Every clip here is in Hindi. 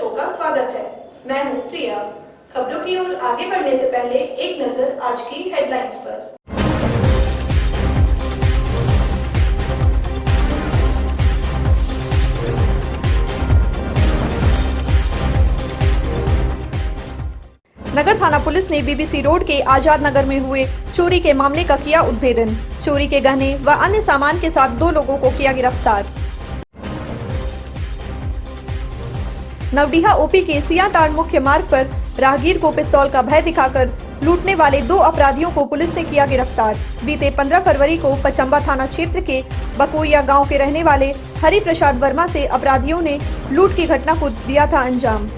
दर्शकों का स्वागत है। मैं हूं प्रिया। खबरों की ओर आगे बढ़ने से पहले एक नजर आज की हेडलाइंस पर। नगर थाना पुलिस ने बीबीसी रोड के आजाद नगर में हुए चोरी के मामले का किया उद्भेदन। चोरी के गहने व अन्य सामान के साथ 2 लोगों को किया गिरफ्तार। नवडीहा ओपी के सियाटांड मुख्य मार्ग पर राहगीर को पिस्तौल का भय दिखाकर लूटने वाले 2 अपराधियों को पुलिस ने किया गिरफ्तार। बीते 15 फरवरी को पचंबा थाना क्षेत्र के बकोइया गांव के रहने वाले हरि प्रसाद वर्मा से अपराधियों ने लूट की घटना को दिया था अंजाम।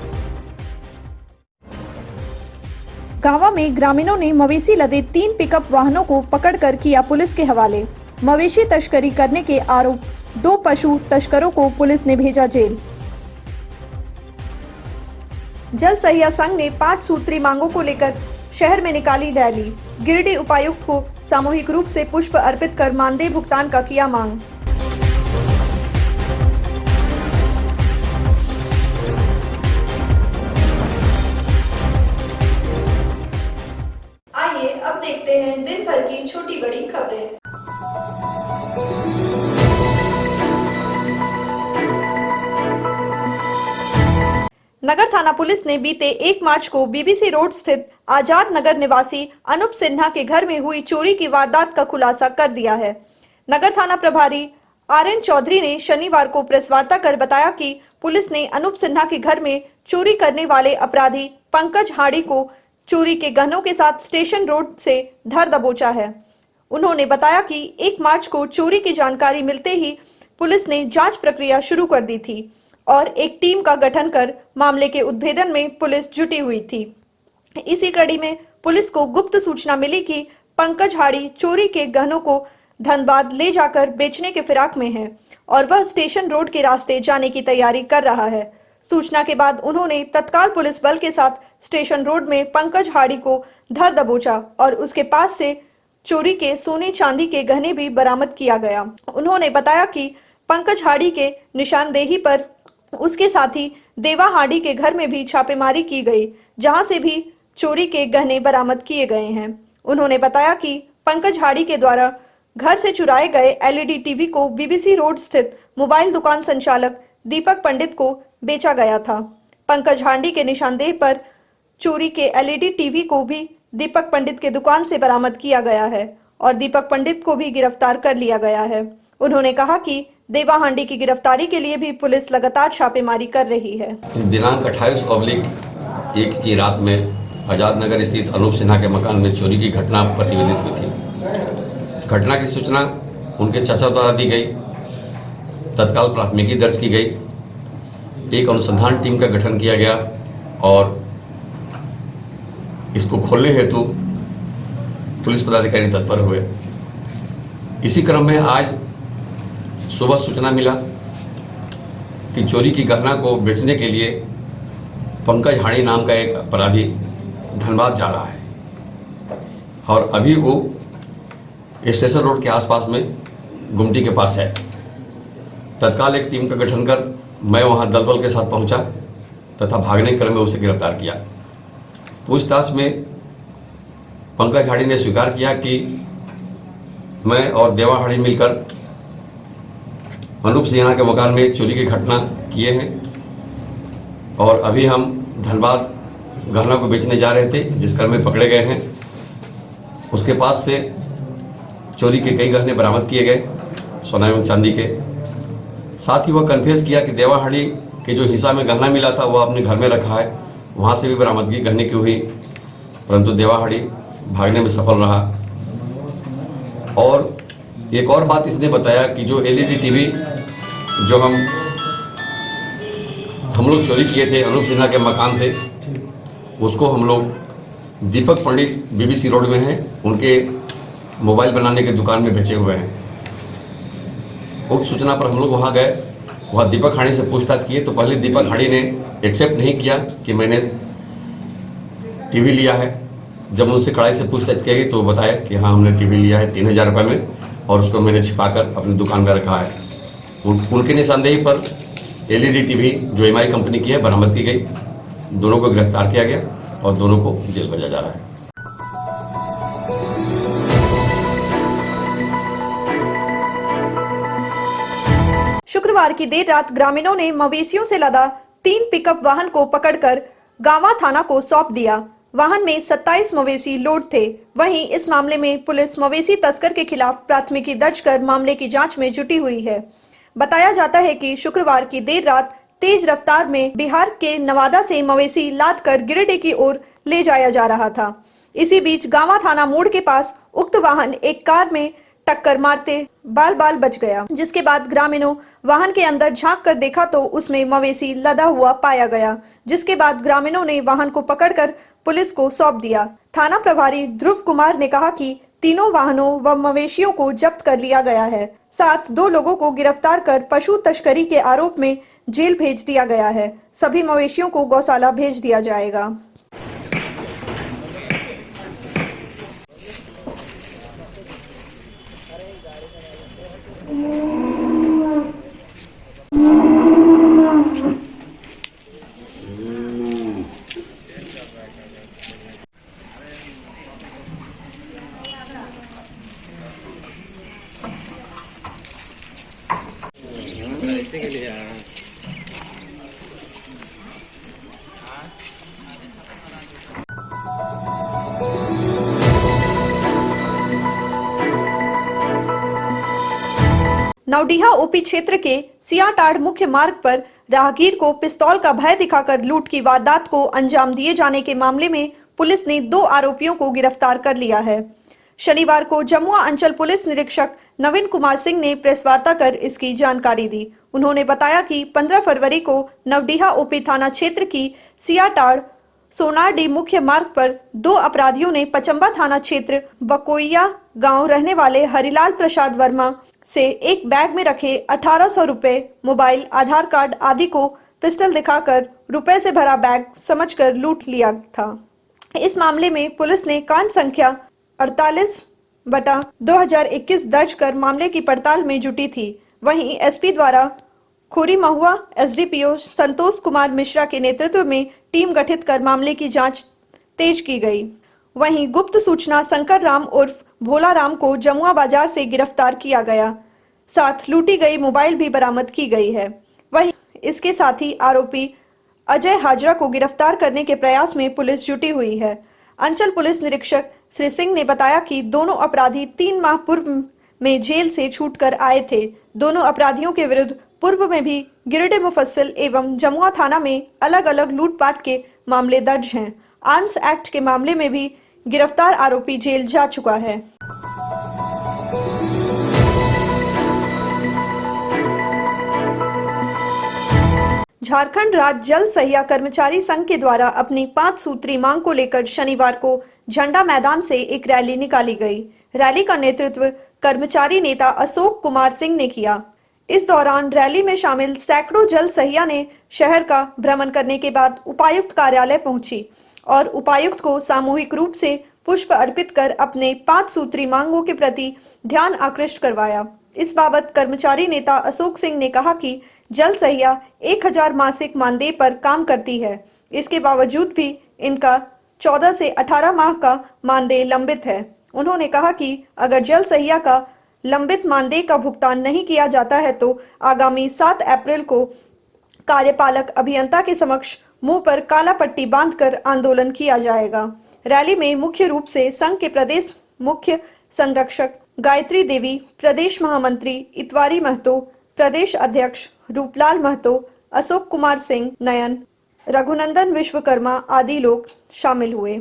गांवा में ग्रामीणों ने मवेशी लदे 3 पिकअप वाहनों को पकड़कर किया पुलिस के हवाले। मवेशी तस्करी करने के आरोप 2 पशु तस्करों को पुलिस ने भेजा जेल। जल सहिया संघ ने 5 सूत्री मांगों को लेकर शहर में निकाली रैली। गिरिडीह उपायुक्त को सामूहिक रूप से पुष्प अर्पित कर मानदेय भुगतान का किया मांग। आइए अब देखते हैं दिन भर की छोटी बड़ी खबरें। नगर थाना पुलिस ने बीते 1 मार्च को बीबीसी रोड स्थित आजाद नगर निवासी अनूप सिन्हा के घर में हुई चोरी की वारदात का खुलासा कर दिया है। नगर थाना प्रभारी RN चौधरी ने शनिवार को प्रेस वार्ता कर बताया कि पुलिस ने अनूप सिन्हा के घर में चोरी करने वाले अपराधी पंकज हाड़ी को चोरी के गहनों के साथ स्टेशन रोड से धर दबोचा है। उन्होंने बताया कि 1 मार्च को चोरी की जानकारी मिलते ही पुलिस ने जांच प्रक्रिया शुरू कर दी थी और एक टीम का गठन कर मामले के उद्भेदन में पुलिस जुटी हुई थी। इसी कड़ी में पुलिस को गुप्त सूचना मिली कि पंकज हाड़ी चोरी के गहनों को धनबाद ले जाकर बेचने के फिराक में है और वह स्टेशन रोड के रास्ते जाने की तैयारी कर रहा है। सूचना के बाद उन्होंने तत्काल पुलिस बल के साथ स्टेशन रोड में पंकज हाड़ी को धर दबोचा और उसके पास से चोरी के सोने चांदी के गहने भी बरामद किया गया। उन्होंने बताया कि पंकज हाड़ी के निशानदेही पर उसके साथी देवा हाड़ी के घर में भी छापेमारी की गई, जहां से भी चोरी के गहने बरामद किए गए हैं। उन्होंने बताया कि पंकज हाड़ी के द्वारा घर से चुराए गए LED टीवी को बीबीसी रोड स्थित मोबाइल दुकान संचालक दीपक पंडित को बेचा गया था। पंकज हाड़ी के निशानदेह पर चोरी के LED टीवी को भी दीपक पंडित के दुकान से बरामद किया गया है और दीपक पंडित को भी गिरफ्तार कर लिया गया है। उन्होंने कहा कि देवा हांडी की गिरफ्तारी के लिए भी पुलिस लगातार छापेमारी कर रही है। दिनांक 28/1 की रात में आजाद नगर स्थित अनूप सिन्हा के मकान में चोरी की घटना प्रतिवेदित हुई थी। घटना की सूचना उनके चाचा द्वारा दी गई। तत्काल प्राथमिकी दर्ज की गई। एक अनुसंधान टीम का गठन किया गया और इसको खोलने हेतु पुलिस पदाधिकारी तत्पर हुए। इसी क्रम में आज सुबह सूचना मिला कि चोरी की गहना को बेचने के लिए पंकज हाड़ी नाम का एक अपराधी धनबाद जा रहा है और अभी वो स्टेशन रोड के आसपास में गुमटी के पास है। तत्काल एक टीम का गठन कर मैं वहां दलबल के साथ पहुंचा तथा भागने क्रम में उसे गिरफ्तार किया। पूछताछ में पंकज हाड़ी ने स्वीकार किया कि मैं और देवा हाड़ी मिलकर अनूप सिन्हा के मकान में चोरी की घटना किए हैं और अभी हम धनबाद गहना को बेचने जा रहे थे, जिस क्रम में पकड़े गए हैं। उसके पास से चोरी के कई गहने बरामद किए गए, सोना एवं चांदी के। साथ ही वह कन्फेस किया कि देवाहाड़ी के जो हिस्सा में गहना मिला था वह अपने घर में रखा है, वहाँ से भी बरामदगी गहने की हुई, परंतु देवाहाड़ी भागने में सफल रहा। और एक और बात इसने बताया कि जो LED टीवी जो हम लोग चोरी किए थे अनूप सिन्हा के मकान से, उसको हम लोग दीपक पंडित बीबीसी रोड में हैं, उनके मोबाइल बनाने के दुकान में बेचे हुए हैं। उक्त सूचना पर हम लोग वहाँ गए। वहाँ दीपक हाड़ी से पूछताछ किए तो पहले दीपक हाड़ी ने एक्सेप्ट नहीं किया कि मैंने टीवी लिया है। जब उनसे कड़ाई से पूछताछ की गई तो बताया कि हाँ हमने टीवी लिया है 3000 रुपये में और उसको मैंने छिपाकर अपनी दुकान में रखा है। उनके निशानदेही पर एलईडी टीवी जो एमआई कंपनी की है बरामद की गई। दोनों को गिरफ्तार किया गया और दोनों को जेल भेजा जा रहा है। शुक्रवार की देर रात ग्रामीणों ने मवेशियों से लदा 3 पिकअप वाहन को पकड़कर गांवा थाना को सौंप दिया। वाहन में 27 मवेशी लोड थे। वहीं इस मामले में पुलिस मवेशी तस्कर के खिलाफ प्राथमिकी दर्ज कर मामले की जांच में जुटी हुई है। बताया जाता है कि शुक्रवार की देर रात तेज रफ्तार में बिहार के नवादा से मवेशी लाद कर गिरिडीह की ओर ले जाया जा रहा था। इसी बीच गांवा थाना मोड़ के पास उक्त वाहन एक कार में टक्कर मारते बाल बाल बच गया, जिसके बाद ग्रामीणों वाहन के अंदर झांक कर देखा तो उसमें मवेशी लदा हुआ पाया गया, जिसके बाद ग्रामीणों ने वाहन को पकड़कर पुलिस को सौंप दिया। थाना प्रभारी ध्रुव कुमार ने कहा कि तीनों वाहनों व मवेशियों को जब्त कर लिया गया है। साथ 2 लोगों को गिरफ्तार कर पशु तस्करी के आरोप में जेल भेज दिया गया है। सभी मवेशियों को गौशाला भेज दिया जाएगा। ऐसे के लिए नवडीहा ओपी क्षेत्र के सियाटाड़ मुख्य मार्ग पर राहगीर को पिस्तौल का भय दिखाकर लूट की वारदात को अंजाम दिए जाने के मामले में पुलिस ने 2 आरोपियों को गिरफ्तार कर लिया है। शनिवार को जमुआ अंचल पुलिस निरीक्षक नवीन कुमार सिंह ने प्रेस वार्ता कर इसकी जानकारी दी। उन्होंने बताया कि 15 फरवरी को नवडीहा ओपी थाना क्षेत्र की सियाटाड़ सोनारडी मुख्य मार्ग पर 2 अपराधियों ने पचंबा थाना क्षेत्र बकोइया गांव रहने वाले हरिलाल प्रसाद वर्मा से एक बैग में रखे 1800 रुपए, मोबाइल, आधार कार्ड आदि को पिस्टल दिखाकर रुपए से भरा बैग समझकर लूट लिया था। इस मामले में पुलिस ने कांड संख्या 48/2021 दर्ज कर मामले की पड़ताल में जुटी थी। वहीं एसपी द्वारा खोरी महुआ एसडीपीओ संतोष कुमार मिश्रा के नेतृत्व में टीम गठित कर मामले की जांच तेज की गई। वहीं गुप्त सूचना शंकर राम उर्फ भोला राम को जमुआ बाजार से गिरफ्तार किया गया। साथ लूटी गई मोबाइल भी बरामद की गई है। वहीं इसके साथ ही आरोपी अजय हाजरा को गिरफ्तार करने के प्रयास में पुलिस जुटी हुई है। अंचल पुलिस निरीक्षक श्री सिंह ने बताया कि दोनों अपराधी 3 माह पूर्व में जेल से छूटकर आए थे। दोनों अपराधियों के विरुद्ध पूर्व में भी गिरिडीह मुफस्सिल एवं जमुआ थाना में अलग अलग लूटपाट के मामले दर्ज हैं। आर्म्स एक्ट के मामले में भी गिरफ्तार आरोपी जेल जा चुका है। झारखंड राज्य जल सहिया कर्मचारी संघ के द्वारा अपनी 5 सूत्री मांग को लेकर शनिवार को झंडा मैदान से एक रैली निकाली गई। रैली का नेतृत्व कर्मचारी नेता अशोक कुमार सिंह ने किया। इस दौरान रैली में शामिल सैकड़ों जल सहिया ने शहर का भ्रमण करने के बाद उपायुक्त कार्यालय पहुंची और उपायुक्त को सामूहिक रूप से पुष्प अर्पित कर अपने 5 सूत्री मांगों के प्रति ध्यान आकृष्ट करवाया। इस बाबत कर्मचारी नेता अशोक सिंह ने कहा कि जल सहिया 1000 मासिक मानदेय पर काम करती है। इसके बावजूद भी इनका 14 से 18 माह का मानदेय लंबित है। उन्होंने कहा कि अगर जल सहिया का लंबित मानदेय का भुगतान नहीं किया जाता है तो आगामी 7 अप्रैल को कार्यपालक अभियंता के समक्ष मुंह पर काला पट्टी बांधकर आंदोलन किया जाएगा। रैली में मुख्य रूप से संघ के प्रदेश मुख्य संरक्षक गायत्री देवी, प्रदेश महामंत्री इतवारी महतो, प्रदेश अध्यक्ष रूपलाल महतो, अशोक कुमार सिंह, नयन, रघुनंदन विश्वकर्मा आदि लोग शामिल हुए।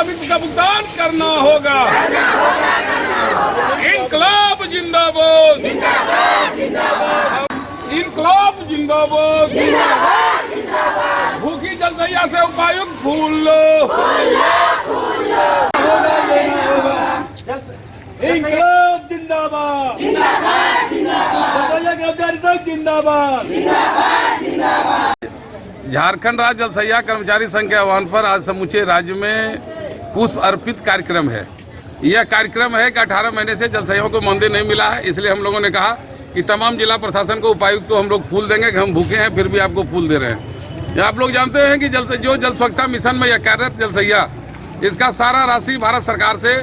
वित्त का भुगतान करना होगा। इंकलाब जिंदाबाद, इंकलाब जिंदाबाद, भूखी जनसैया से उपायुक्त फूल लो, इंकलाब जिंदाबाद, जिंदाबाद। झारखंड राज्य जल सहिया कर्मचारी संघ के आह्वान पर आज समूचे राज्य में पुष्प अर्पित कार्यक्रम है। यह कार्यक्रम है कि 18 महीने से जल सहियों को मानदेय नहीं मिला है, इसलिए हम लोगों ने कहा कि तमाम जिला प्रशासन को, उपायुक्त को हम लोग फूल देंगे कि हम भूखे हैं फिर भी आपको फूल दे रहे हैं। आप लोग जानते हैं कि जल स्वच्छता मिशन में यह कार्यरत जल सहिया, इसका सारा राशि भारत सरकार से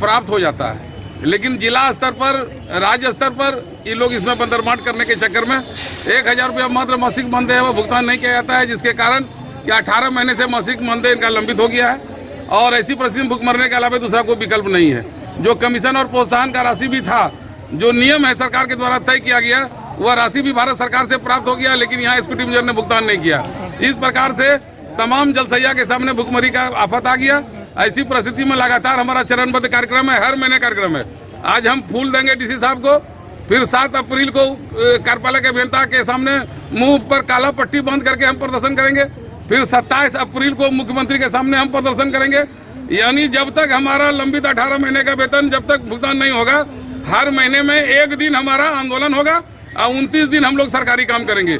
प्राप्त हो जाता है, लेकिन जिला स्तर पर, राज्य स्तर पर ये लोग इसमें बंदरमाट करने के चक्कर में 1000 रुपया मात्र मासिक मानदेय है वो भुगतान नहीं किया जाता है, जिसके कारण कि 18 महीने से मासिक मानदेय इनका लंबित हो गया है और ऐसी परिस्थिति में भुखमरने के अलावा दूसरा कोई विकल्प नहीं है। जो कमीशन और प्रोत्साहन का राशि भी था, जो नियम है सरकार के द्वारा तय किया गया, वह राशि भी भारत सरकार से प्राप्त हो गया, लेकिन यहाँ एसक्यूटिव इंजीनियर ने भुगतान नहीं किया। इस प्रकार से तमाम जल सहिया के सामने भुखमरी का आफत आ गया। ऐसी परिस्थिति में लगातार हमारा चरणबद्ध कार्यक्रम है, हर महीने कार्यक्रम है। आज हम फूल देंगे डीसी साहब को, फिर 7 अप्रैल को कार्यपालक अभियंता के सामने मुंह पर काला पट्टी बंद करके हम प्रदर्शन करेंगे, फिर 27 अप्रैल को मुख्यमंत्री के सामने हम प्रदर्शन करेंगे। यानी जब तक हमारा लंबित 18 महीने का वेतन जब तक भुगतान नहीं होगा, हर महीने में 1 दिन हमारा आंदोलन होगा और 29 दिन हम लोग सरकारी काम करेंगे।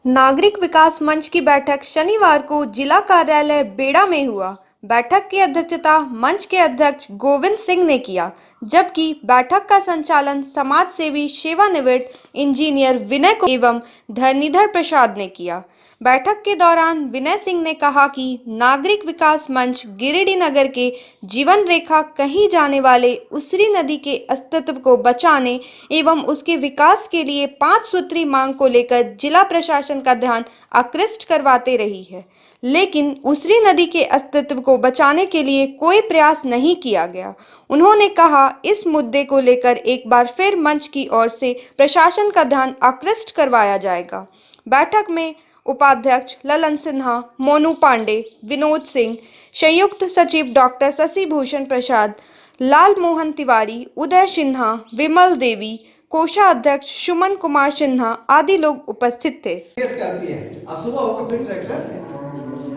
नागरिक विकास मंच की बैठक शनिवार को जिला कार्यालय बेड़ा में हुआ। बैठक की अध्यक्षता मंच के अध्यक्ष गोविंद सिंह ने किया, जबकि बैठक का संचालन समाज सेवी सेवानिवृत्त इंजीनियर विनय एवं धरणीधर प्रसाद ने किया। बैठक के दौरान विनय सिंह ने कहा कि नागरिक विकास मंच गिरिडीह नगर के जीवन रेखा कही जाने वाले उसरी नदी के अस्तित्व को बचाने एवं उसके विकास के लिए 5 सूत्री मांग को लेकर जिला प्रशासन का ध्यान आकृष्ट करवाते रही है, लेकिन उसरी नदी के अस्तित्व को बचाने के लिए कोई प्रयास नहीं किया गया। उन्होंने कहा इस मुद्दे को लेकर एक बार फिर मंच की ओर से प्रशासन का ध्यान आकृष्ट करवाया जाएगा। बैठक में उपाध्यक्ष ललन सिन्हा, मोनू पांडे, विनोद सिंह, संयुक्त सचिव डॉक्टर शशि भूषण प्रसाद, लाल मोहन तिवारी, उदय सिन्हा, विमल देवी, कोषाध्यक्ष सुमन कुमार सिन्हा आदि लोग उपस्थित थे। करती है और सुबह होकर फिर ट्रैक्टर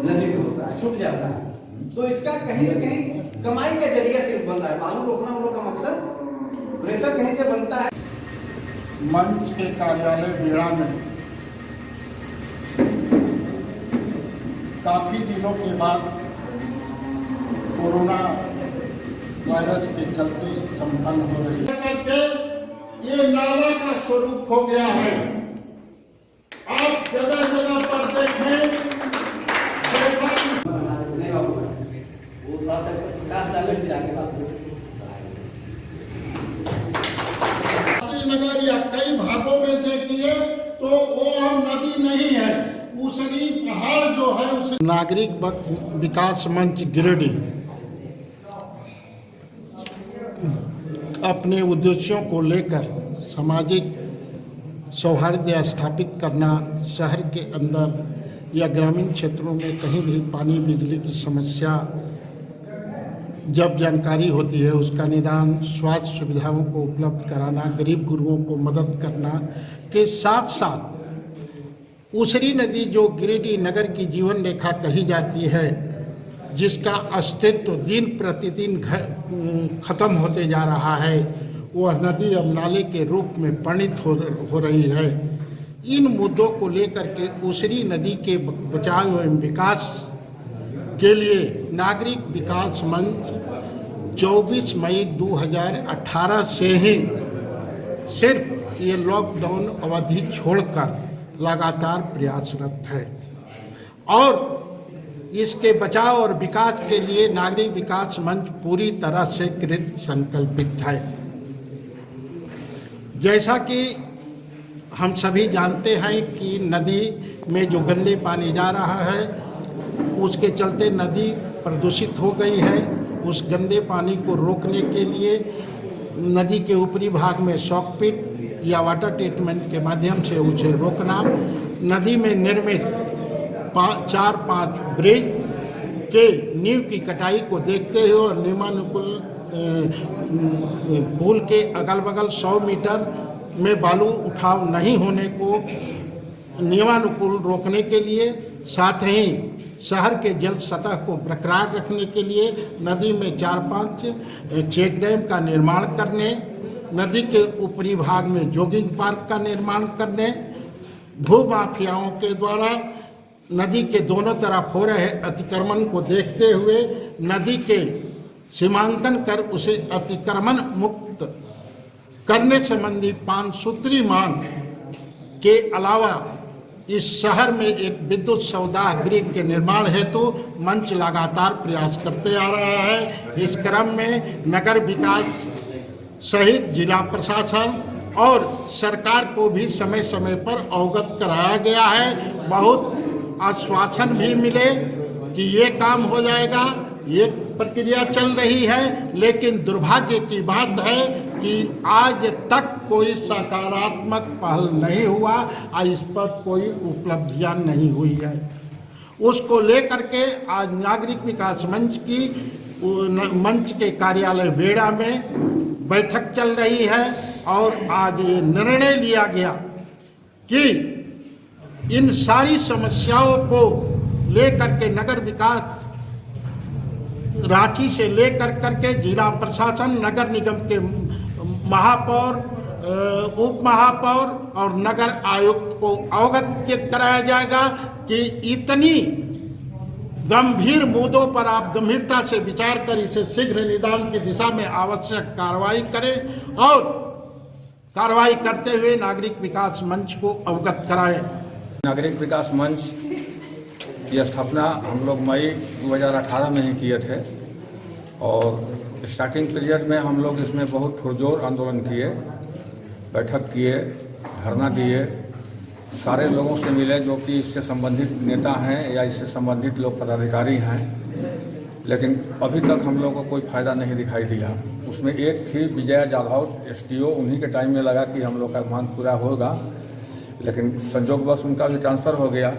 नदी में होता है, छूट जाता है, तो इसका कहीं न कहीं कमाई का जरिया सिर्फ बन रहा है। बालू रोकना हम लोग का मकसद, प्रेशर कहीं से बनता है। मंच के कार्यालय बेड़ा में काफी दिनों के बाद कोरोना वायरस के चलते संपन्न हो रही है। ये नाला का स्वरूप हो गया है। आप जगह जगह पर देखें, वो थोड़ा सा विकास डाले फिर आगे बात नगर या कई भागों में देखिए तो वो अब नदी नहीं है, उसरी पहाड़ जो है उस नागरिक विकास मंच गिरिडीह अपने उद्देश्यों को लेकर सामाजिक सौहार्द स्थापित करना, शहर के अंदर या ग्रामीण क्षेत्रों में कहीं भी पानी बिजली की समस्या जब जानकारी होती है उसका निदान, स्वास्थ्य सुविधाओं को उपलब्ध कराना, गरीब गुरुओं को मदद करना के साथ साथ उसरी नदी जो गिरिडीह नगर की जीवन रेखा कही जाती है, जिसका अस्तित्व दिन प्रतिदिन खत्म होते जा रहा है, वह नदी अब नाले के रूप में परिणित हो रही है। इन मुद्दों को लेकर के उसरी नदी के बचाव एवं विकास के लिए नागरिक विकास मंच 24 मई 2018 से ही सिर्फ ये लॉकडाउन अवधि छोड़कर लगातार प्रयासरत है और इसके बचाव और विकास के लिए नागरिक विकास मंच पूरी तरह से कृत संकल्पित है। जैसा कि हम सभी जानते हैं कि नदी में जो गंदे पानी जा रहा है उसके चलते नदी प्रदूषित हो गई है। उस गंदे पानी को रोकने के लिए नदी के ऊपरी भाग में शॉक पिट या वाटर ट्रीटमेंट के माध्यम से उसे रोकना, नदी में निर्मित 4-5 ब्रिज के नींव की कटाई को देखते हुए और नियमानुकूल पुल के अगल बगल 100 मीटर में बालू उठाव नहीं होने को नियमानुकूल रोकने के लिए, साथ ही शहर के जल सतह को बरकरार रखने के लिए नदी में 4-5 चेक डैम का निर्माण करने, नदी के ऊपरी भाग में जॉगिंग पार्क का निर्माण करने, भू माफियाओं के द्वारा नदी के दोनों तरफ हो रहे अतिक्रमण को देखते हुए नदी के सीमांकन कर उसे अतिक्रमण मुक्त करने संबंधी 5 सूत्री मांग के अलावा इस शहर में एक विद्युत सौदाह गृह के निर्माण हेतु मंच लगातार प्रयास करते आ रहा है। इस क्रम में नगर विकास सहित जिला प्रशासन और सरकार को भी समय समय पर अवगत कराया गया है। बहुत आश्वासन भी मिले कि ये काम हो जाएगा, ये प्रक्रिया चल रही है, लेकिन दुर्भाग्य की बात है कि आज तक कोई सकारात्मक पहल नहीं हुआ और इस पर कोई उपलब्धियां नहीं हुई है। उसको लेकर के आज नागरिक विकास मंच के कार्यालय बेड़ा में बैठक चल रही है और आज ये निर्णय लिया गया कि इन सारी समस्याओं को लेकर के नगर विकास रांची से लेकर करके जिला प्रशासन, नगर निगम के महापौर, उप महापौर और नगर आयुक्त को अवगत कराया जाएगा कि इतनी गंभीर मुद्दों पर आप गंभीरता से विचार कर इसे शीघ्र निदान की दिशा में आवश्यक कार्रवाई करें और कार्रवाई करते हुए नागरिक विकास मंच को अवगत कराएं। नागरिक विकास मंच की स्थापना हम लोग मई 2018 में ही किए थे और स्टार्टिंग पीरियड में हम लोग इसमें बहुत पुरजोर आंदोलन किए, बैठक किए, धरना दिए, सारे लोगों से मिले जो कि इससे संबंधित नेता हैं या इससे संबंधित लोग पदाधिकारी हैं, लेकिन अभी तक हम लोगों को कोई फ़ायदा नहीं दिखाई दिया। उसमें एक थी विजया जाधव STO, उन्हीं के टाइम में लगा कि हम लोग का मांग पूरा होगा, लेकिन संजोगवश उनका भी ट्रांसफ़र हो गया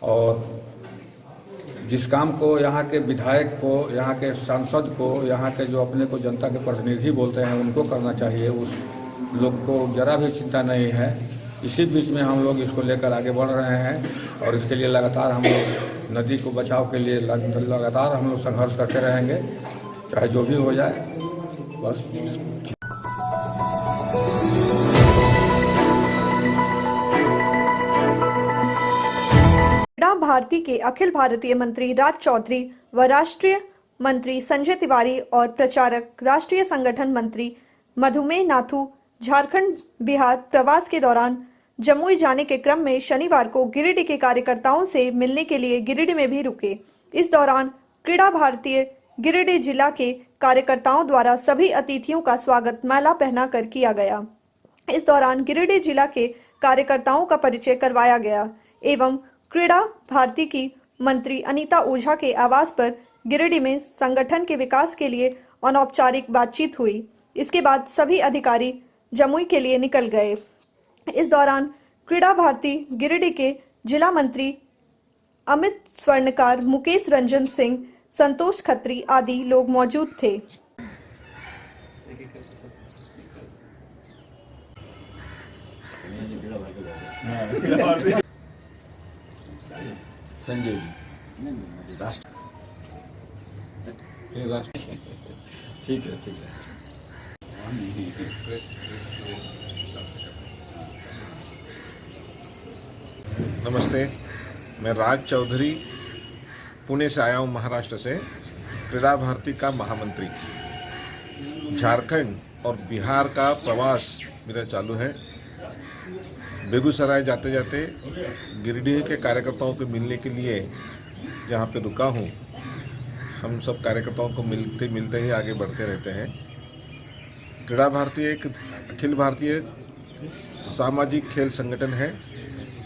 और जिस काम को यहाँ के विधायक को, यहाँ के सांसद को, यहाँ के जो अपने को जनता के प्रतिनिधि बोलते हैं उनको करना चाहिए, उस लोग को जरा भी चिंता नहीं है। इसी बीच में हम लोग इसको लेकर आगे बढ़ रहे हैं और इसके लिए लगातार हम लोग नदी को बचाव के लिए लगातार हम लोग संघर्ष करते रहेंगे, चाहे जो भी हो जाए। बस क्रीड़ा भारती के अखिल भारतीय मंत्री राज चौधरी व राष्ट्रीय मंत्री संजय तिवारी और प्रचारक राष्ट्रीय संगठन मंत्री मधुमेह नाथू झारखंड बिहार प्रवास के दौरान जमुई जाने के क्रम में शनिवार को गिरिडीह के कार्यकर्ताओं से मिलने के लिए गिरिडीह में भी रुके। इस दौरान क्रीड़ा भारतीय गिरिडीह जिला के कार्यकर्ताओं द्वारा सभी अतिथियों का स्वागत माला पहनाकर किया गया। इस दौरान गिरिडीह जिला के कार्यकर्ताओं का परिचय करवाया गया एवं क्रीड़ा भारती की मंत्री अनीता ओझा के आवास पर गिरिडीह में संगठन के विकास के लिए अनौपचारिक बातचीत हुई। इसके बाद सभी अधिकारी जमुई के लिए निकल गए। इस दौरान क्रीड़ा भारती गिरिडीह के जिला मंत्री अमित स्वर्णकार, मुकेश रंजन सिंह, संतोष खत्री आदि लोग मौजूद थे। संजय जी राष्ट्र ठीक है ठीक है। नमस्ते, मैं राज चौधरी पुणे से आया हूँ, महाराष्ट्र से, क्रीड़ा भारती का महामंत्री। झारखंड और बिहार का प्रवास मेरा चालू है। बेगूसराय जाते जाते गिरिडीह के कार्यकर्ताओं को मिलने के लिए यहाँ पे रुका हूँ। हम सब कार्यकर्ताओं को मिलते ही आगे बढ़ते रहते हैं। क्रीड़ा भारती एक अखिल भारतीय सामाजिक खेल संगठन है।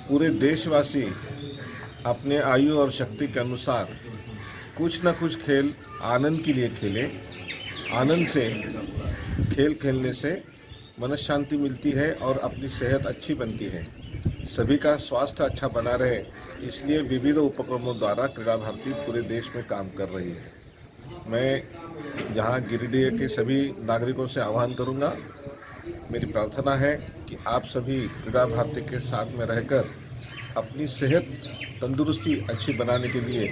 पूरे देशवासी अपने आयु और शक्ति के अनुसार कुछ न कुछ खेल आनंद के लिए खेलें। आनंद से खेल खेलने से मनशांति मिलती है और अपनी सेहत अच्छी बनती है। सभी का स्वास्थ्य अच्छा बना रहे, इसलिए विविध उपक्रमों द्वारा क्रीड़ा भारती पूरे देश में काम कर रही है। मैं यहाँ गिरिडीह के सभी नागरिकों से आह्वान करूँगा, मेरी प्रार्थना है कि आप सभी क्रीड़ा भारती के साथ में रहकर अपनी सेहत तंदुरुस्ती अच्छी बनाने के लिए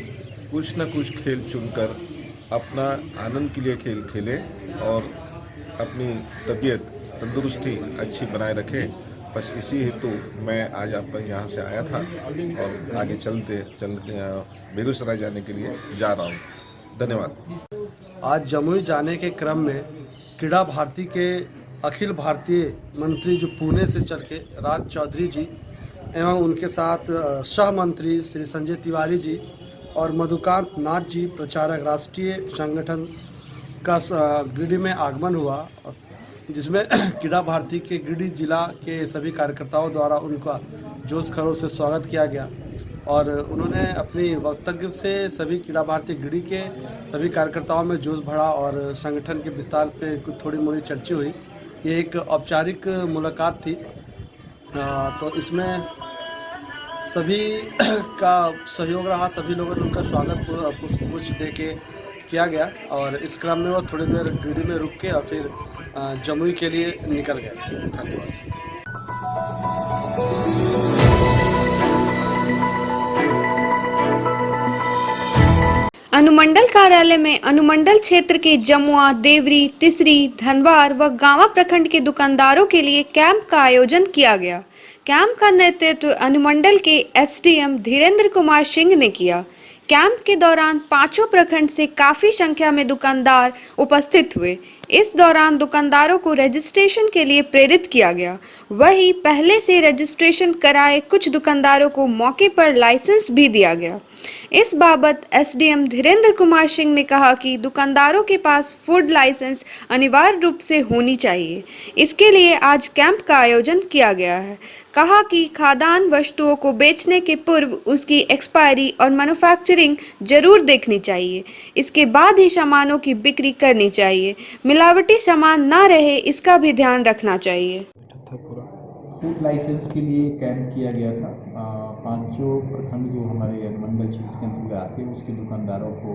कुछ न कुछ खेल चुनकर अपना आनंद के लिए खेल खेलें और अपनी तबीयत तंदुरुस्ती अच्छी बनाए रखें। बस इसी हेतु मैं आज आपका यहाँ से आया था और आगे चलते बेगूसराय जाने के लिए जा रहा हूँ। धन्यवाद। आज जमुई जाने के क्रम में क्रीड़ा भारती के अखिल भारतीय मंत्री जो पुणे से चल के राज चौधरी जी एवं उनके साथ सह मंत्री श्री संजय तिवारी जी और मधुकांत नाथ जी प्रचारक राष्ट्रीय संगठन का गिरिडीह में आगमन हुआ, जिसमें क्रीड़ा भारती के गिरिडीह जिला के सभी कार्यकर्ताओं द्वारा उनका जोश खरोश से स्वागत किया गया और उन्होंने अपनी वक्तव्य से सभी क्रीड़ा भारती गिरिडीह के सभी कार्यकर्ताओं में जोश भरा और संगठन के विस्तार पे कुछ थोड़ी मोड़ी चर्चा हुई। ये एक औपचारिक मुलाकात थी, तो इसमें सभी का सहयोग रहा, सभी लोगों ने उनका स्वागत पुष्प दे के किया गया और इस क्रम में वो थोड़ी देर गिरिडीह में रुक के और फिर जमुई के लिए निकल गए। धन्यवाद। अनुमंडल कार्यालय में अनुमंडल क्षेत्र के जमुआ, देवरी, तिसरी, धनवार व गांवा प्रखंड के दुकानदारों के लिए कैंप का आयोजन किया गया। कैंप का नेतृत्व अनुमंडल के एसडीएम धीरेन्द्र कुमार सिंह ने किया। कैंप के दौरान पांचों प्रखंड से काफी संख्या में दुकानदार उपस्थित हुए। इस दौरान दुकानदारों को रजिस्ट्रेशन के लिए प्रेरित किया गया। वहीं पहले से रजिस्ट्रेशन कराए कुछ दुकानदारों को मौके पर लाइसेंस भी दिया गया। इस बाबत एसडीएम धीरेन्द्र कुमार सिंह ने कहा कि दुकानदारों के पास फूड लाइसेंस अनिवार्य रूप से होनी चाहिए। इसके लिए आज कैंप का आयोजन किया गया है। कहा कि खाद्यान्न वस्तुओं को बेचने के पूर्व उसकी एक्सपायरी और मैन्युफैक्चरिंग जरूर देखनी चाहिए। इसके बाद ही सामानों की बिक्री करनी चाहिए। मिलावटी सामान ना रहे, इसका भी ध्यान रखना चाहिए। फूड लाइसेंस के लिए कैंप किया गया था। पांचों प्रखंड जो हमारे अनुमंडल क्षेत्र के अंतर्गत आते हैं उसके दुकानदारों को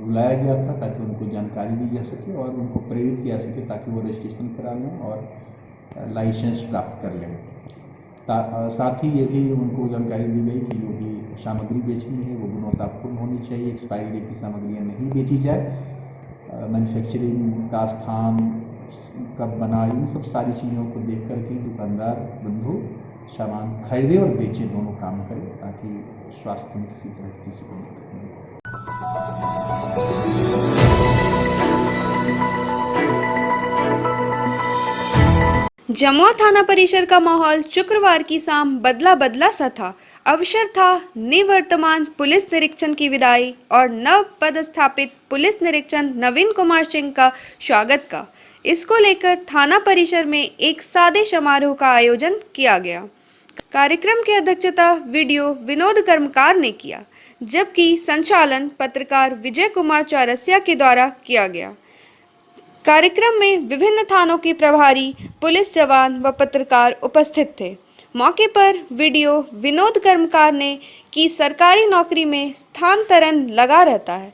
बुलाया गया था ताकि उनको जानकारी दी जा सके और उनको प्रेरित किया सके ताकि वो रजिस्ट्रेशन करा लें और लाइसेंस प्राप्त कर लें। साथ ही ये भी उनको जानकारी दी गई कि जो भी सामग्री बेचनी है वो गुणवत्तापूर्ण होनी चाहिए, एक्सपायरी डेट की सामग्रियाँ नहीं बेची जाए। मैन्युफैक्चरिंग का स्थान कब बना, इन सब सारी चीज़ों को देख कर के दुकानदार बंधु सामान खरीदे और बेचे, दोनों काम करें ताकि स्वास्थ्य में किसी तरह की किसी को दिक्कत नहीं हो। जमुआ थाना परिसर का माहौल शुक्रवार की शाम बदला बदला सा था। अवसर था निवर्तमान पुलिस निरीक्षक की विदाई और नव पदस्थापित पुलिस निरीक्षक नवीन कुमार सिंह का स्वागत का। इसको लेकर थाना परिसर में एक सादे समारोह का आयोजन किया गया। कार्यक्रम की अध्यक्षता वीडियो विनोद कर्मकार ने किया, जबकि संचालन पत्रकार विजय कुमार चौरसिया के द्वारा किया गया। कार्यक्रम में विभिन्न थानों के प्रभारी, पुलिस जवान व पत्रकार उपस्थित थे। मौके पर वीडियो विनोद कर्मकार ने कि सरकारी नौकरी में स्थानांतरण लगा रहता है।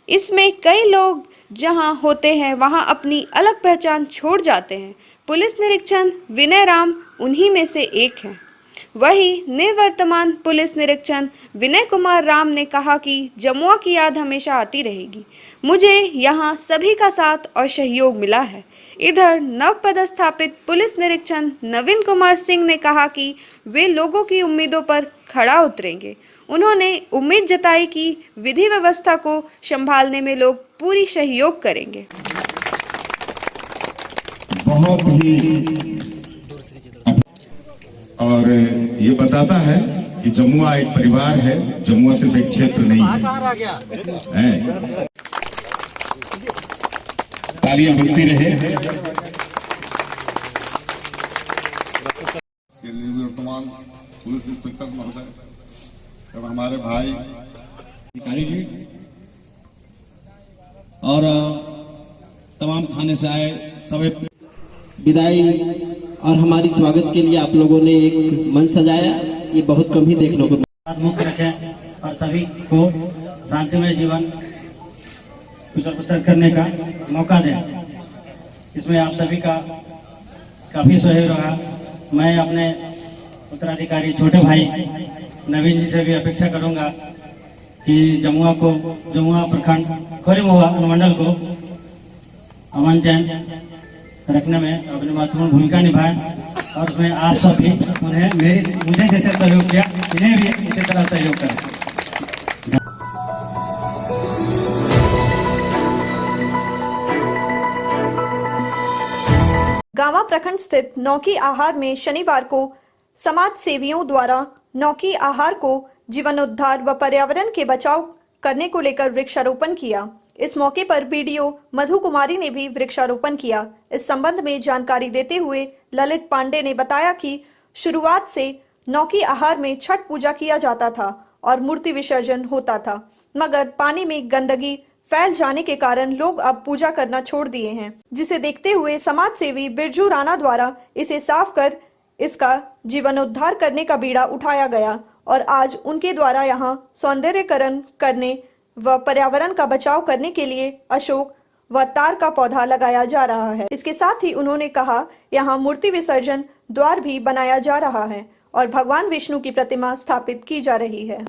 इसमें कई लोग जहां होते हैं वहां अपनी अलग पहचान छोड़ जाते हैं। पुलिस निरीक्षक विनय राम उन्हीं में से एक हैं। वहीं निवर्तमान पुलिस निरीक्षक विनय कुमार राम ने कहा कि जमुआ की याद हमेशा आती रहेगी। मुझे यहाँ सभी का साथ और सहयोग मिला है। इधर नव पदस्थापित पुलिस निरीक्षक नवीन कुमार सिंह ने कहा कि वे लोगों की उम्मीदों पर खड़ा उतरेंगे। उन्होंने उम्मीद जताई कि विधि व्यवस्था को संभालने में लोग पूरी सहयोग करेंगे। बहुत ही और ये बताता है कि जमुआ एक परिवार है, जमुआ सिर्फ एक क्षेत्र नहीं है। तालियां बजती रहे। वर्तमान पुलिस इंस्पेक्टर महोदय और हमारे भाई अधिकारी जी और तमाम थाने से आए सभी विदाई और हमारी स्वागत के लिए आप लोगों ने एक मंच सजाया, ये बहुत कम ही देखने को मिला। मुक्त रखें और सभी को शांतिमय जीवन गुजर बसर करने का मौका दें। इसमें आप सभी का काफी सहयोग रहा। मैं अपने उत्तराधिकारी छोटे भाई नवीन जी से भी अपेक्षा करूंगा कि जमुआ प्रखंड खोरीमहुआ अनुमंडल को अमन चैन रखने में अपनी महत्वपूर्ण भूमिका निभाएं और उसमें आप सब भी उन्हें मुझे जैसे सहयोग किया, इन्हें भी इसी तरह सहयोग करें। गांवा प्रखंड स्थित नौकी आहार में शनिवार को समाज सेवियों द्वारा नौकी आहार को जीवनोद्धार व पर्यावरण के बचाव करने को लेकर वृक्षारोपण किया। इस मौके पर बीडीओ मधु कुमारी ने भी वृक्षारोपण किया। इस संबंध में जानकारी देते हुए ललित पांडे ने बताया कि शुरुआत से नौकी आहार में छठ पूजा किया जाता था और मूर्ति विसर्जन होता था, मगर पानी में गंदगी फैल जाने के कारण लोग अब पूजा करना छोड़ दिए हैं, जिसे देखते हुए समाज सेवी बिरजू राणा द्वारा इसे साफ कर इसका जीवनोद्धार करने का बीड़ा उठाया गया और आज उनके द्वारा यहाँ सौंदर्यकरण करने व पर्यावरण का बचाव करने के लिए अशोक व तार का पौधा लगाया जा रहा है। इसके साथ ही उन्होंने कहा यहाँ मूर्ति विसर्जन द्वार भी बनाया जा रहा है और भगवान विष्णु की प्रतिमा स्थापित की जा रही है।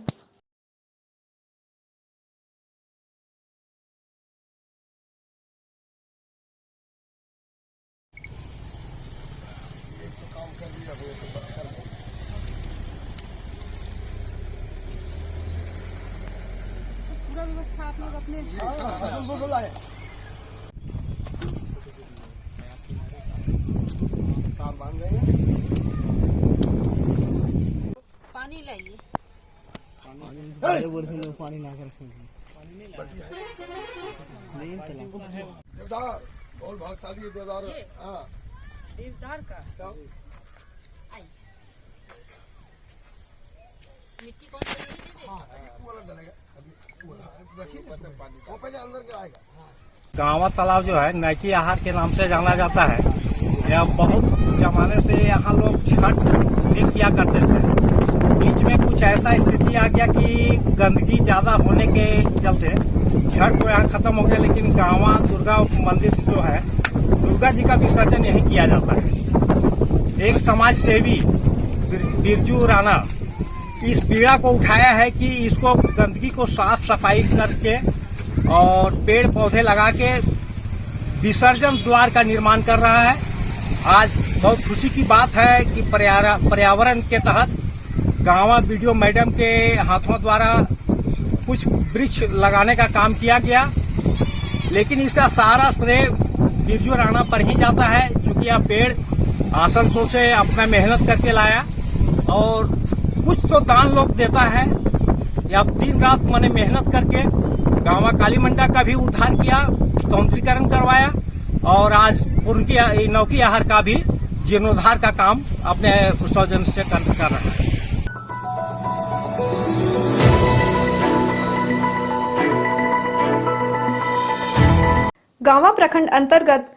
पूरा व्यवस्था आप लोग अपने पानी लाइए, पानी ला कर देवदार और भागशाली देवदार देवदार का मिट्टी कौन सी वाला डलेगा अभी रखिए वो पहले अंदर के आएगा। गांवा तालाब जो है नौकी आहार के नाम से जाना जाता है। यह बहुत जमाने से यहाँ लोग छठ भी किया करते थे। बीच में कुछ ऐसा स्थिति आ गया कि गंदगी ज्यादा होने के चलते छठ तो यहाँ खत्म हो गया, लेकिन गांवा दुर्गा मंदिर जो है दुर्गा जी का विसर्जन यहीं किया जाता है। एक समाज सेवी बिरजू राणा इस पीड़ा को उठाया है कि इसको गंदगी को साफ सफाई करके और पेड़ पौधे लगा के विसर्जन द्वार का निर्माण कर रहा है। आज बहुत खुशी की बात है कि पर्यावरण के तहत गांवा बीडीओ मैडम के हाथों द्वारा कुछ वृक्ष लगाने का काम किया गया, लेकिन इसका सारा श्रेय बिरजू राणा पर ही जाता है, क्योंकि यह पेड़ आसनसोल से अपना मेहनत करके लाया और कुछ तो दान लोग देता है। या दिन रात मैंने मेहनत करके गांवा काली मंडा का भी उद्धार किया, सौंदर्यीकरण करवाया और आज उनकी नौकी आहार का भी जीर्णोद्धार का काम अपने सौजन से कर रहा है। गांवा प्रखंड अंतर्गत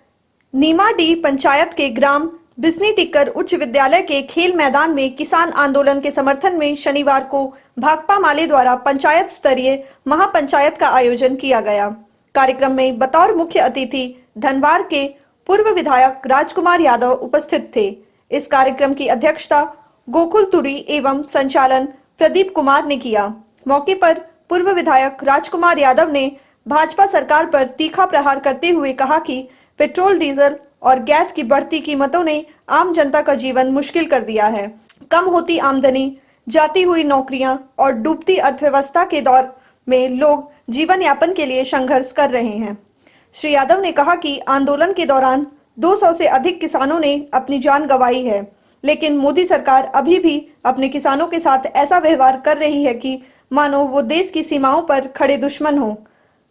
नीमाडी पंचायत के ग्राम बिस्नी टिक्कर उच्च विद्यालय के खेल मैदान में किसान आंदोलन के समर्थन में शनिवार को भाकपा माले द्वारा पंचायत स्तरीय महापंचायत का आयोजन किया गया। कार्यक्रम में बतौर मुख्य अतिथि धनवार के पूर्व विधायक राजकुमार यादव उपस्थित थे। इस कार्यक्रम की अध्यक्षता गोकुल तुरी एवं संचालन प्रदीप कुमार ने किया। मौके पर पूर्व विधायक राजकुमार यादव ने भाजपा सरकार पर तीखा प्रहार करते हुए कहा कि पेट्रोल, डीजल और गैस की बढ़ती कीमतों ने आम जनता का जीवन मुश्किल कर दिया है। कम होती आमदनी, जाती हुई नौकरियां और डूबती अर्थव्यवस्था के दौर में लोग जीवन यापन के लिए संघर्ष कर रहे हैं। श्री यादव ने कहा कि आंदोलन के दौरान 200 से अधिक किसानों ने अपनी जान गंवाई है, लेकिन मोदी सरकार अभी भी अपने किसानों के साथ ऐसा व्यवहार कर रही है कि मानो वो देश की सीमाओं पर खड़े दुश्मन हो।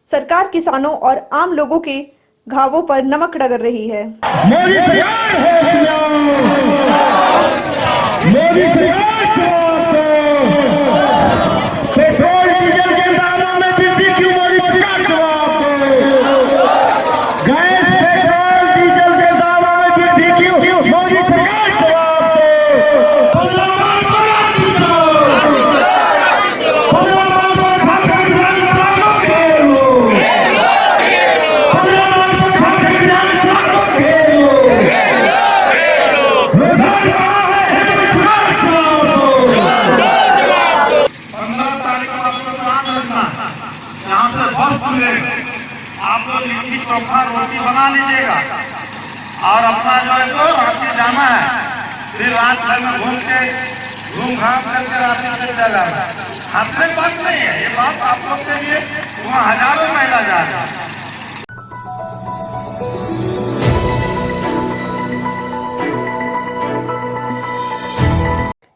सरकार किसानों और आम लोगों के घावों पर नमक रगड़ रही है। मोदी सरकार मोदी सरकार पेट्रोल डीजल के दामों में वृद्धि क्यों? मोदी सरकार गैस पेट्रोल डीजल के दामों में वृद्धि चोखा रोटी बना लीजिएगा और अपना जो है तो रात्रि जाना है, फिर रात भर में घूम घाम करके रात्रि से चला जाना। हंसने की बात नहीं है, ये बात आप लोग के लिए, वहाँ हजारों महिला जा रही है।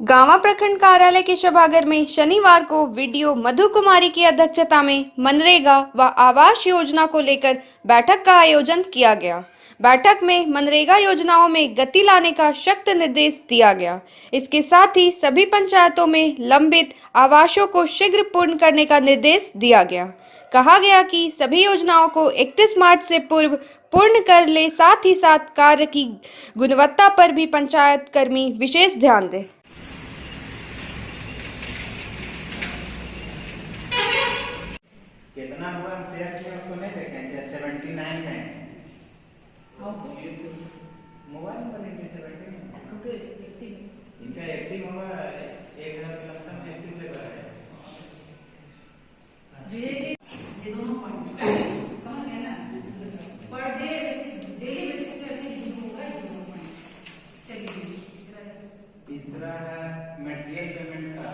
गांवा प्रखंड कार्यालय के सभागार में शनिवार को वीडियो मधु कुमारी की अध्यक्षता में मनरेगा व आवास योजना को लेकर बैठक का आयोजन किया गया। बैठक में मनरेगा योजनाओं में गति लाने का सख्त निर्देश दिया गया। इसके साथ ही सभी पंचायतों में लंबित आवासों को शीघ्र पूर्ण करने का निर्देश दिया गया। कहा गया कि सभी योजनाओं को 31 मार्च से पूर्व पूर्ण कर ले, साथ ही साथ कार्य की गुणवत्ता पर भी पंचायत कर्मी विशेष ध्यान दें। कितना हुआ हम शेयर किए उसको नहीं देखें, जैसे 79 में मोबाइल नंबर इनके 79 इनका एक्टिव हुआ 1000 के लमसम एक्टिव लेवल है। ये दोनों पॉइंट समझ गए ना, पर डे डेली बेसिस पे अपने होगा ये दोनों पॉइंट। चलिए तीसरा है मटेरियल पेमेंट का,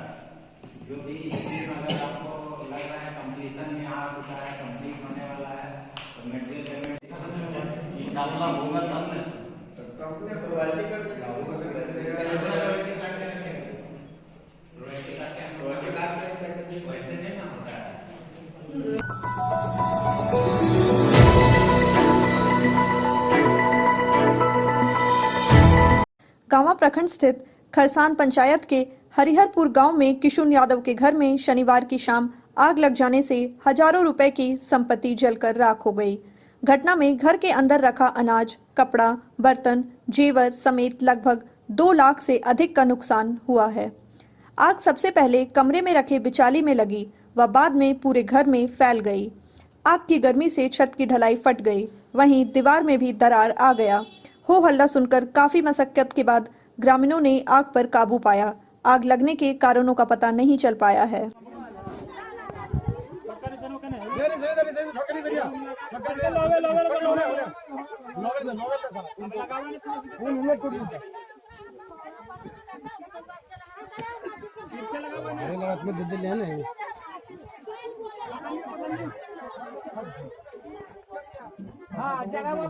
जो भी अगर आपको लग रहा है कंप्लीशन में आ चुका है, कंप्लीट होने वाला है, तो मटेरियल पेमेंट डालना होगा तब ना रॉयल्टी कट वैसे नहीं ना होता है। गांवा प्रखंड स्थित खरसान पंचायत के हरिहरपुर गांव में किशुन यादव के घर में शनिवार की शाम आग लग जाने से हजारों रुपए की संपत्ति जलकर राख हो गई। घटना में घर के अंदर रखा अनाज, कपड़ा, बर्तन, जेवर समेत लगभग 2 लाख से अधिक का नुकसान हुआ है। आग सबसे पहले कमरे में रखे बिचाली में लगी व बाद में पूरे घर में फैल गई। आग की गर्मी से छत की ढलाई फट गई, वहीं दीवार में भी दरार आ गया। हो हल्ला सुनकर काफी मशक्कत के बाद ग्रामीणों ने आग पर काबू पाया। आग लगने के कारणों का पता नहीं चल पाया है। हाँ जगह पर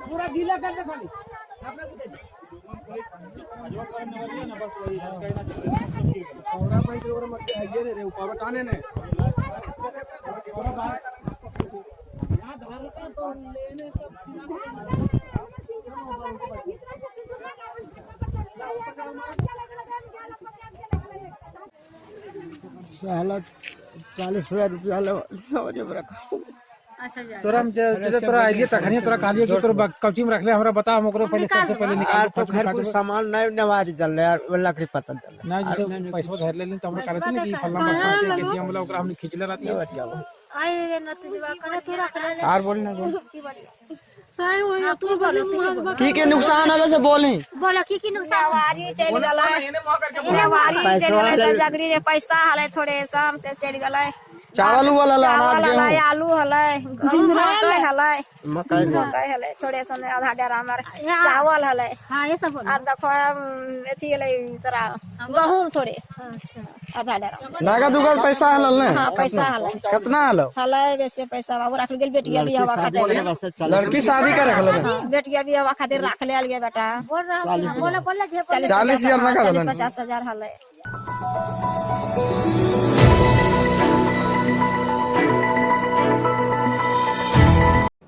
पूरा गीला कर दे खाली साला 40,000 रुपया तोरा तोरा आइए तखनी तोरा कहलिए कि तोरा कौची में रखले हमरा बता, हम ओकरो पहले सबसे पहले निकाल तो घर कुछ सामान नहीं नवारी चल रहा यार, वाला के पता चल ना जो पैसा धर ले तो हमरा कहते नहीं कि फल्ला बच्चा से के हम लोग ओकरा हमने खींच ले रहती है। आई रे नती दिवा करे तो रख ले यार बोल ना बोल ताई हो तू बोल की नुकसान है से बोली बोला की नुकसान वारी चल गला इने वारी चल गला जगरी रे पैसा हले थोड़े शाम से चल गला चावल वाला अनाज गेहूं आलू हले मकई हले मकई हले थोड़े सने आधा डेरा हमर चावल हले। हां ये सब बोल और देखो एथी हले तोरा गहूम थोड़े आधा डेरा नागा दुगल पैसा हल ने। हां पैसा हले कितना हल हले वैसे पैसा बाबू रख गेल बेटिया भी हवा खातिर लड़की शादी करे हल बेटिया भी हवा खातिर रख ले गया बेटा बोल रहा बोले 40,000 ना कर 50,000 हले।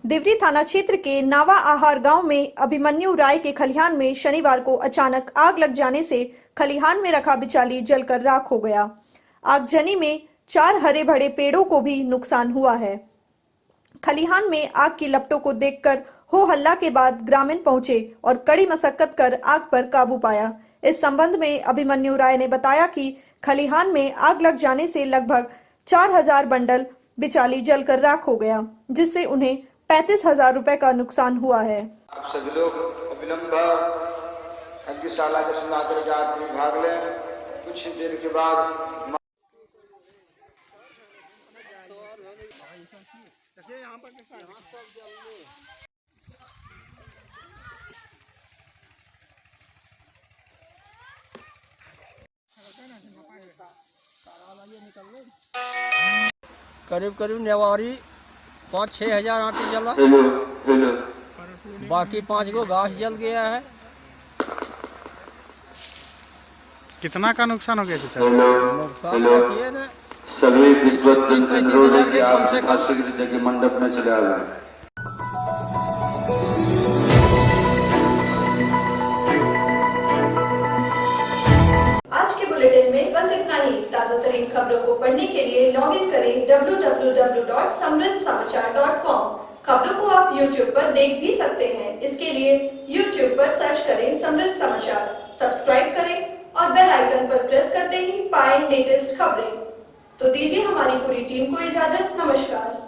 देवरी थाना क्षेत्र के नावा आहार गांव में अभिमन्यु राय के खलिहान में शनिवार को अचानक आग लग जाने से खलिहान में रखा बिचाली जलकर राख हो गया। आगजनी में 4 हरे भरे पेड़ों को भी नुकसान हुआ है। खलिहान में आग की लपटों को देखकर हो हल्ला के बाद ग्रामीण पहुंचे और कड़ी मशक्कत कर आग पर काबू पाया। इस संबंध में अभिमन्यु राय ने बताया कि खलिहान में आग लग जाने से लगभग 4000 बंडल बिचाली जलकर राख हो गया, जिससे उन्हें 35,000 रुपए का नुकसान हुआ है। आप सभी लोग अविलंब अग्निशाला के सिमुलेटर जांच में भाग लें। कुछ देर के बाद करीब करीब नेवारी 5-6 हजार आटे जला। बाकी 5 गो घास जल गया है। कितना का नुकसान हो गया चाचा? नुकसान रखिए ना, सभी विश्वस्त अनुरोध कि आप शीघ्र जगह मंडप में चले आए। आज के बुलेटिन में बस इतना ही। ताजा तरीन खबरों को पढ़ने के लिए लॉग इन करें www.samriddhsamachar.com। खबरों को आप YouTube पर देख भी सकते हैं। इसके लिए YouTube पर सर्च करें समृद्ध समाचार, सब्सक्राइब करें और बेल आइकन पर प्रेस करते ही पाएं लेटेस्ट खबरें। तो दीजिए हमारी पूरी टीम को इजाजत। नमस्कार।